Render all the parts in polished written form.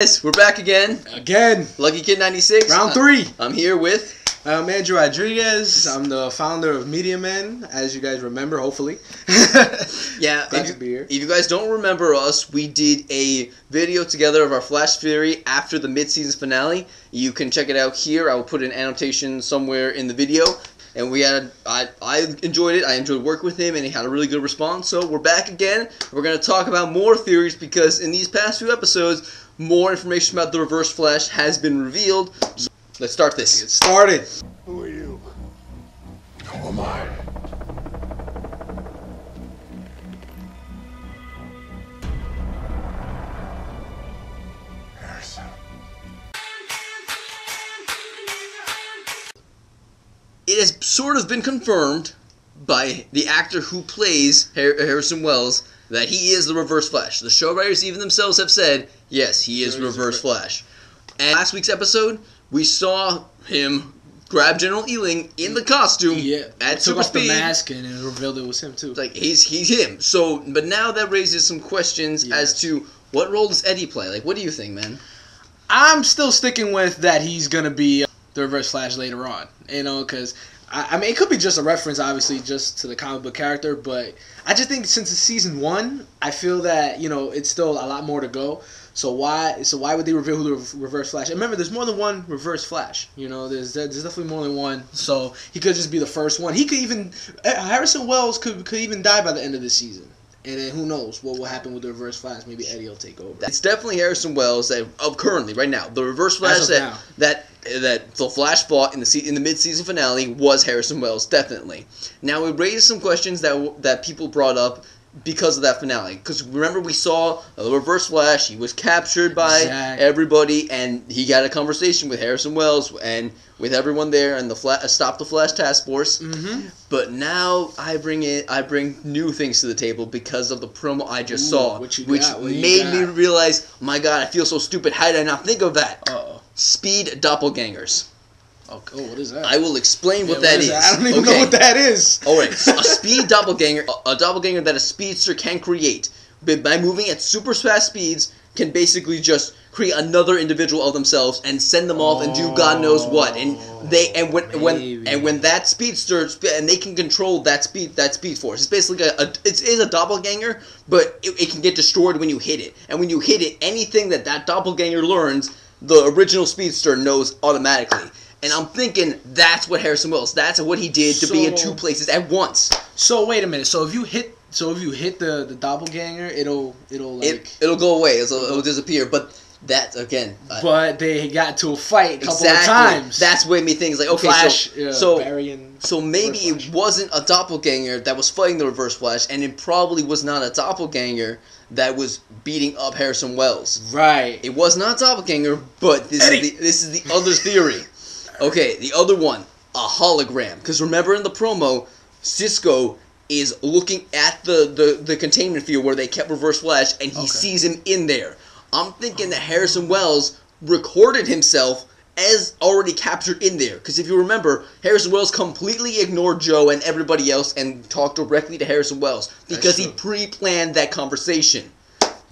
Guys, we're back again. Lucky Kid 96. Round 3. I'm here with... I'm Andrew Rodriguez. I'm the founder of Media Men, as you guys remember, hopefully. Yeah, Glad to be here. If you guys don't remember us, we did a video together of our Flash theory after the mid-season finale. You can check it out here. I will put an annotation somewhere in the video. And we had, I enjoyed it. I enjoyed working with him, and he had a really good response. So we're back again. We're going to talk about more theories because in these past few episodes, more information about the Reverse Flash has been revealed. So let's start this. Get started. Who are you? Who am I? Harrison. It has sort of been confirmed by the actor who plays Harrison Wells that he is the Reverse Flash. The show writers even themselves have said, yes, he is Reverse Flash. And last week's episode, we saw him grab General Ealing in the costume at super speed. Took off the mask and it revealed it was him too. It's like, he's him. So, but now that raises some questions as to what role does Eddie play? Like, what do you think, man? I'm still sticking with that he's going to be the Reverse Flash later on. You know, because... I mean, it could be just a reference, obviously, just to the comic book character, but I just think since it's season 1, I feel that, you know, it's still a lot more to go. So why would they reveal who the Reverse Flash? And remember, there's more than one Reverse Flash. You know, there's definitely more than one. So he could just be the first one. He could even Harrison Wells could even die by the end of this season. And then who knows what will happen with the Reverse Flash? Maybe Eddie will take over. It's definitely Harrison Wells that currently, right now, the Reverse Flash that the Flash fought in the mid-season finale was Harrison Wells, definitely. Now it raised some questions that people brought up because of that finale. Because remember, we saw the Reverse Flash. He was captured by everybody, and he got a conversation with Harrison Wells and with everyone there, and the Stop the Flash Task Force. But now I bring new things to the table because of the promo I just saw, which made me realize, oh my God, I feel so stupid. How did I not think of that? Speed doppelgangers. Oh, what is that? I will explain what that is. I don't even know what that is. Alright, so a speed doppelganger, a doppelganger that a speedster can create, by moving at super fast speeds, can basically just create another individual of themselves and send them off and do God knows what. And when that speedster, and they can control that speed force. It's basically it is a doppelganger, but it can get destroyed when you hit it. And when you hit it, anything that doppelganger learns, the original speedster knows automatically. And I'm thinking that's what Harrison Wells, that's what he did to be in two places at once. So wait a minute. So if you hit the doppelganger, it'll go away. It'll disappear. But that again. But they got to a fight a couple of times. That's what made me think. It's like, okay, Flash, so maybe it wasn't a doppelganger that was fighting the Reverse Flash, and it probably was not a doppelganger that was beating up Harrison Wells. Right. It was not a doppelganger, but this is the other theory. Okay, the other one, a hologram. Because remember in the promo, Cisco is looking at the containment field where they kept Reverse Flash, and he sees him in there. I'm thinking that Harrison Wells recorded himself as already captured in there. Because if you remember, Harrison Wells completely ignored Joe and everybody else and talked directly to Harrison Wells. Because he pre-planned that conversation.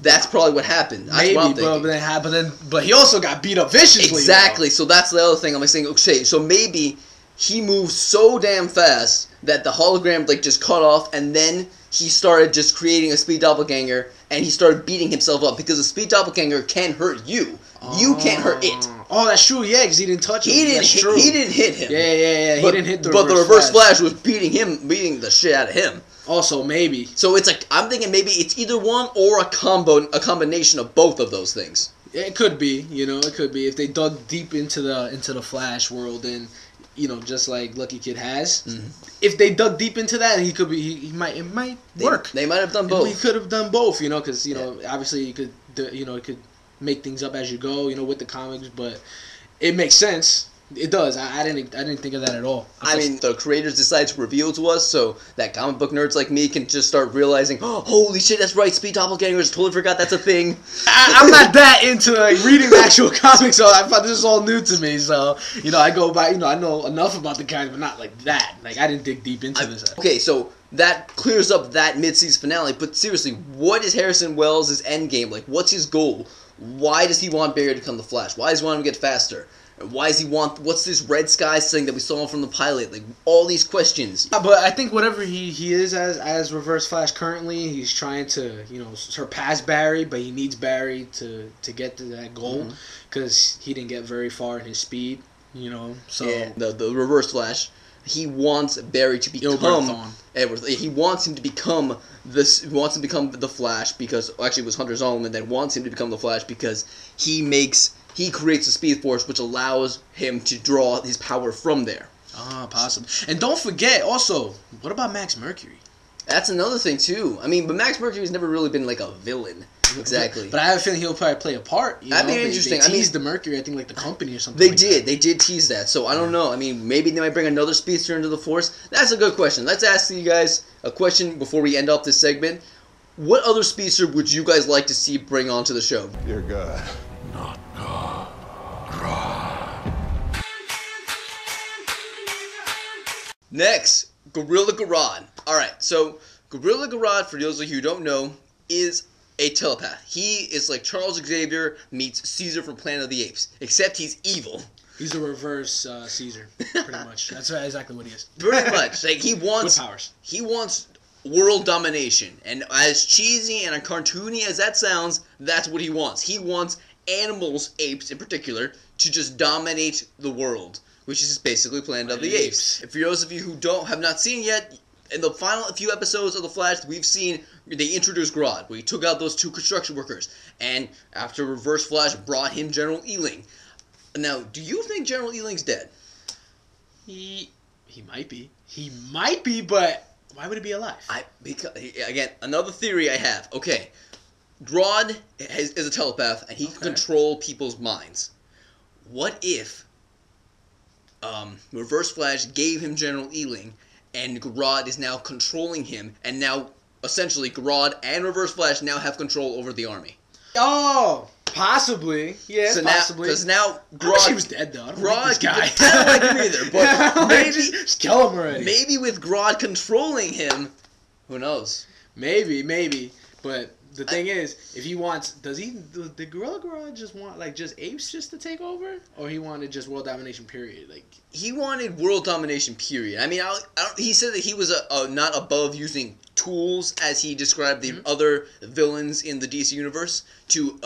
That's probably what happened. That's what I'm thinking. But he also got beat up viciously. Exactly. So that's the other thing I'm saying. Okay, so maybe he moved so damn fast that the hologram just cut off, and then he started just creating a speed doppelganger, and he started beating himself up because a speed doppelganger can hurt you. You can't hurt it. Oh, that's true. Yeah, because he didn't touch him. He didn't hit him. Yeah. He didn't hit the Reverse Flash. But the Reverse Flash was beating the shit out of him. Also, maybe. So it's like, I'm thinking maybe it's either one or a combination of both of those things. It could be, it could be if they dug deep into the Flash world, and just like Lucky Kid has. If they dug deep into that, it might work. They might have done both. We could have done both, because obviously you could it could make things up as you go, with the comics, but it makes sense. It does. I didn't think of that at all. I mean, the creators decide to reveal to us so that comic book nerds like me can just start realizing, oh, holy shit, that's right, speed doppelgangers. Totally forgot that's a thing. I'm not that into reading the actual comics, so I thought this was all new to me. So I go by, I know enough about the guys, but not like that. Like I didn't dig deep into this. Okay, so that clears up that mid-season finale. But seriously, what is Harrison Wells' end game? Like, what's his goal? Why does he want Barry to become the Flash? Why does he want him to get faster? Why does he want... What's this red sky thing that we saw from the pilot? Like, all these questions. But I think whatever he is as Reverse Flash currently, he's trying to, surpass Barry, but he needs Barry to get to that goal because he didn't get very far in his speed, so... Yeah, the Reverse Flash, he wants Barry to become... He wants him to become this. He wants him to become the Flash because... Actually, it was Hunter Zolomon that wants him to become the Flash because he creates a Speed Force which allows him to draw his power from there. Ah, possible. And don't forget, also, what about Max Mercury? That's another thing, too. I mean, but Max Mercury's never really been, like, a villain. Exactly. But I have a feeling he'll probably play a part. That'd be interesting. They teased the Mercury, I think, like the company or something. They did tease that. So, I don't know. I mean, maybe they might bring another speedster into the Force. That's a good question. Let's ask you guys a question before we end off this segment. What other speedster would you guys like to see bring onto the show? You're good. Not God. Grodd. Next, Gorilla Grodd. Alright, so Gorilla Grodd, for those of you who don't know, is a telepath. He is like Charles Xavier meets Caesar from Planet of the Apes, except he's evil. He's the reverse Caesar, pretty much. That's exactly what he is. Pretty much. Like, he wants... With powers. He wants world domination. And as cheesy and cartoony as that sounds, that's what he wants. He wants animals, apes in particular, to just dominate the world, which is basically Planet of the Apes. For those of you who have not seen yet, in the final few episodes of The Flash, we've seen they introduced Grodd, where he took out those 2 construction workers, and after Reverse Flash brought him General Ealing. Now, do you think General Ealing's dead? He might be. He might be, but why would he be alive? Because again, another theory I have. Okay, Grodd is a telepath, and he can control people's minds. What if Reverse Flash gave him General Ealing, and Grodd is now controlling him, and now essentially Grodd and Reverse Flash now have control over the army? Oh, possibly. Yeah, so possibly. Because now Grodd... I wish he was dead, though. I don't like this guy. I don't like him either, but maybe... Just kill him already. Maybe with Grodd controlling him, who knows? Maybe. But the thing is, if he wants... Does the Gorilla Grodd just want, just apes just to take over? Or he wanted just world domination, period? He wanted world domination, period. I mean, he said that he was not above using tools, as he described the other villains in the DC universe, to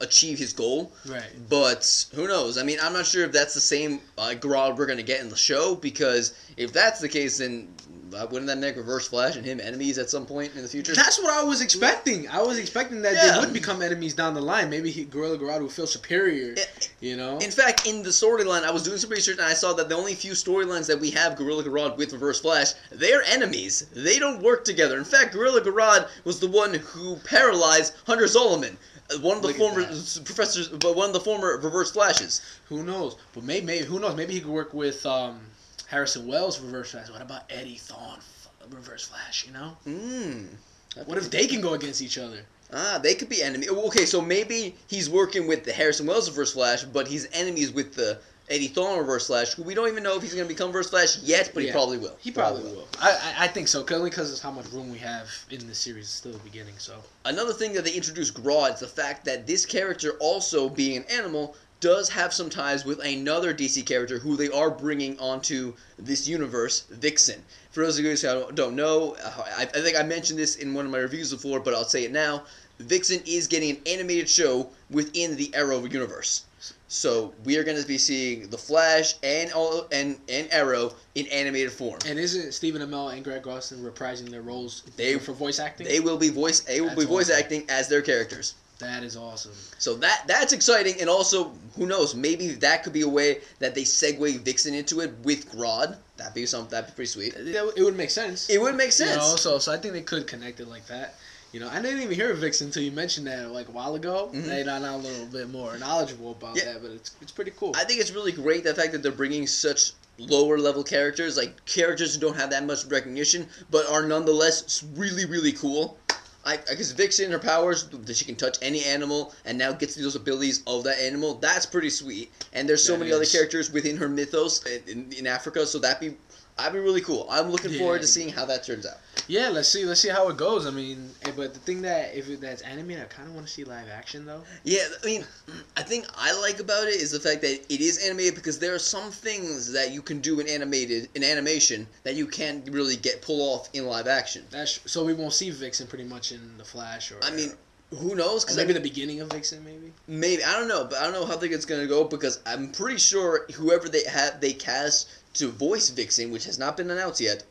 achieve his goal. Right. But who knows? I mean, I'm not sure if that's the same Grodd we're going to get in the show, because if that's the case, then wouldn't that make Reverse Flash and him enemies at some point in the future? That's what I was expecting. I was expecting that they would become enemies down the line. Maybe Gorilla Grodd would feel superior, In fact, in the storyline, I was doing some research and I saw that the only few storylines that we have Gorilla Grodd with Reverse Flash, they're enemies. They don't work together. In fact, Gorilla Grodd was the one who paralyzed Hunter Zolomon, one of the former professors, but one of the former Reverse Flashes. Who knows? But maybe who knows? Maybe he could work with Harrison Wells Reverse Flash. What about Eddie Thawne Reverse Flash? What if they can go against each other? They could be enemies. Okay, so maybe he's working with the Harrison Wells Reverse Flash, but he's enemies with the Eddie Thawne Reverse Flash, who we don't even know if he's going to become Reverse Flash yet, but he probably will. He probably will. I think so, only because of how much room we have in the series. It's still the beginning, so. Another thing that they introduced Grodd is the fact that this character, also being an animal, does have some ties with another DC character who they are bringing onto this universe, Vixen. For those of you who don't know, I think I mentioned this in one of my reviews before, but I'll say it now. Vixen is getting an animated show within the Arrow universe. So we are going to be seeing the Flash and Arrow in animated form. And isn't Stephen Amell and Greg Gustin reprising their roles for voice acting? They will be voice acting as their characters. That is awesome. So that's exciting, and also, who knows, maybe that could be a way that they segue Vixen into it with Grodd. That'd be pretty sweet. It would make sense. It would make sense. So I think they could connect it like that. I didn't even hear of Vixen until you mentioned that a while ago. Mm-hmm. I'm a little bit more knowledgeable about that, but it's pretty cool. I think it's really great the fact that they're bringing such lower level characters, like characters who don't have that much recognition, but are nonetheless really, really cool. Because Vixen, her powers, that she can touch any animal and now gets those abilities of that animal, that's pretty sweet. And there's so many other characters within her mythos in Africa, so I'd be really cool. I'm looking forward to Yeah. seeing how that turns out. Yeah, let's see how it goes. I mean, but the thing that that's animated, I kind of want to see live action though. Yeah, I mean, I think I like about it is the fact that it is animated because there are some things that you can do in animation that you can't really pull off in live action. So we won't see Vixen pretty much in the Flash, or I mean, who knows? Because maybe the beginning of Vixen, maybe. Maybe I don't know, but I don't know how think it's gonna go because I'm pretty sure whoever they cast to voice Vixen, which has not been announced yet,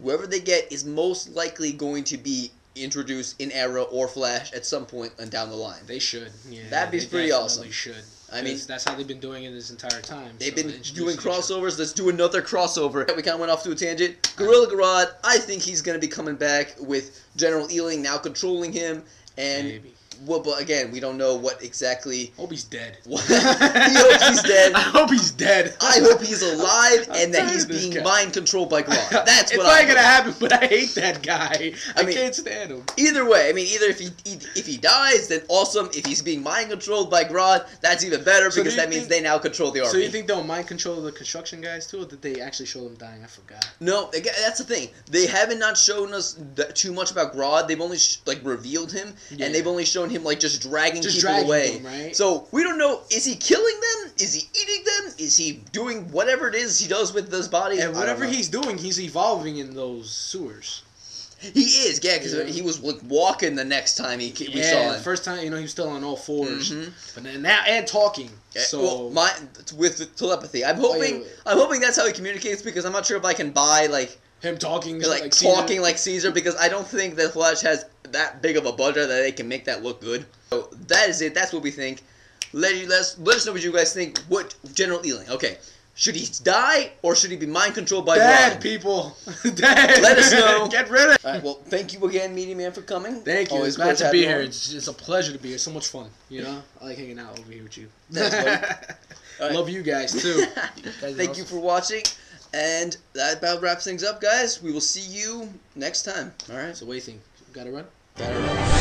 whoever they get is most likely going to be introduced in Arrow or Flash at some point and down the line. They should. Yeah, that'd be pretty awesome. They should. I mean, that's how they've been doing it this entire time. They've been doing crossovers. Let's do another crossover. We kind of went off to a tangent. Gorilla Grodd, I think he's going to be coming back with General Ealing now controlling him. And maybe. Well, but again, we don't know what exactly. Hope he's dead. He hopes he's dead. I hope he's dead. I hope he's alive and that he's being mind controlled by Grodd. That's what it's not gonna happen. But I hate that guy. I can't stand him. Either way, I mean, either if he dies, then awesome. If he's being mind controlled by Grodd, that's even better because that means they now control the army. So you think they'll mind control the construction guys too, or did they actually show them dying? I forgot. No, that's the thing. They haven't not shown us too much about Grodd. They've only revealed him, and they've only shown him just dragging people away. Them, right? So we don't know. Is he killing them? Is he eating them? Is he doing whatever it is he does with those bodies? And whatever he's doing, he's evolving in those sewers. He is, yeah, because he was walking the next time we saw him. The first time, he was still on all fours, but then now and talking. So with telepathy, I'm hoping that's how he communicates because I'm not sure if I can buy him talking talking like Caesar because I don't think that Flash has that big of a budget that they can make that look good. So that is it. That's what we think. Let us know what you guys think. What General Ealing? Okay, should he die or should he be mind controlled by dead Grodd? People? Dead. Let us know. Get rid of it. All right. Well, thank you again, Media Man, for coming. Thank you. Always glad to be here. on. It's a pleasure to be here. So much fun. You know, I like hanging out over here with you. Right. Love you guys too. Thank you for watching. And that about wraps things up, guys. We will see you next time. All right. So what do you think? Gotta run? Gotta run.